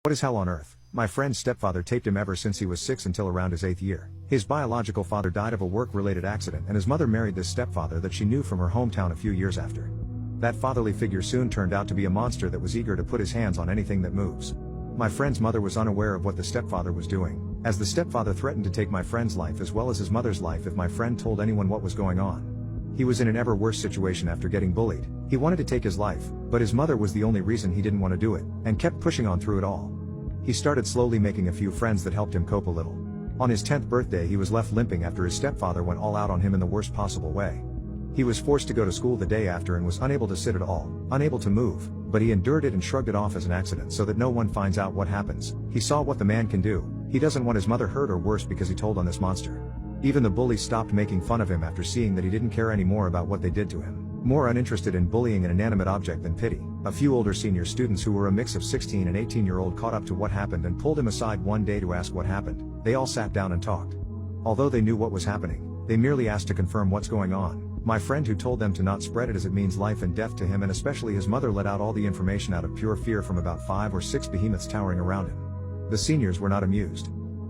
What is hell on earth? My friend's stepfather taped him ever since he was 6 until around his 8th year. His biological father died of a work-related accident and his mother married this stepfather that she knew from her hometown a few years after. That fatherly figure soon turned out to be a monster that was eager to put his hands on anything that moves. My friend's mother was unaware of what the stepfather was doing, as the stepfather threatened to take my friend's life as well as his mother's life if my friend told anyone what was going on. He was in an ever worse situation after getting bullied. He wanted to take his life, but his mother was the only reason he didn't want to do it, and kept pushing on through it all. He started slowly making a few friends that helped him cope a little. On his 10th birthday he was left limping after his stepfather went all out on him in the worst possible way. He was forced to go to school the day after and was unable to sit at all, unable to move, but he endured it and shrugged it off as an accident so that no one finds out what happens. He saw what the man can do. He doesn't want his mother hurt or worse because he told on this monster. Even the bully stopped making fun of him after seeing that he didn't care anymore about what they did to him. More uninterested in bullying an inanimate object than pity. A few older senior students who were a mix of 16 and 18-year-old caught up to what happened and pulled him aside one day to ask what happened. They all sat down and talked. Although they knew what was happening, they merely asked to confirm what's going on. My friend who told them to not spread it as it means life and death to him and especially his mother let out all the information out of pure fear from about 5 or 6 behemoths towering around him. The seniors were not amused.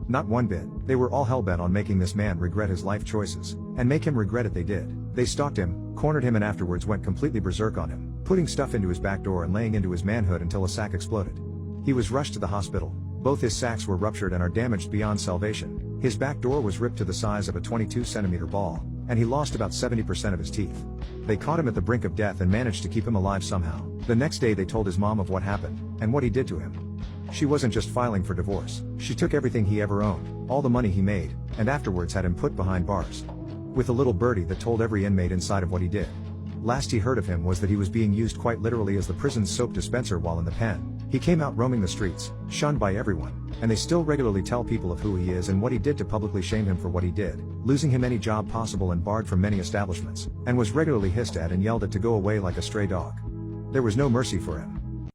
Not one bit. They were all hellbent on making this man regret his life choices, and make him regret it they did. They stalked him, cornered him and afterwards went completely berserk on him, putting stuff into his back door and laying into his manhood until a sac exploded. He was rushed to the hospital. Both his sacs were ruptured and are damaged beyond salvation. His back door was ripped to the size of a 22-centimeter ball, and he lost about 70% of his teeth. They caught him at the brink of death and managed to keep him alive somehow. The next day they told his mom of what happened, and what he did to him. She wasn't just filing for divorce. She took everything he ever owned, all the money he made, and afterwards had him put behind bars. With a little birdie that told every inmate inside of what he did. Last he heard of him was that he was being used quite literally as the prison's soap dispenser while in the pen. He came out roaming the streets, shunned by everyone, and they still regularly tell people of who he is and what he did to publicly shame him for what he did, losing him any job possible and barred from many establishments, and was regularly hissed at and yelled at to go away like a stray dog. There was no mercy for him.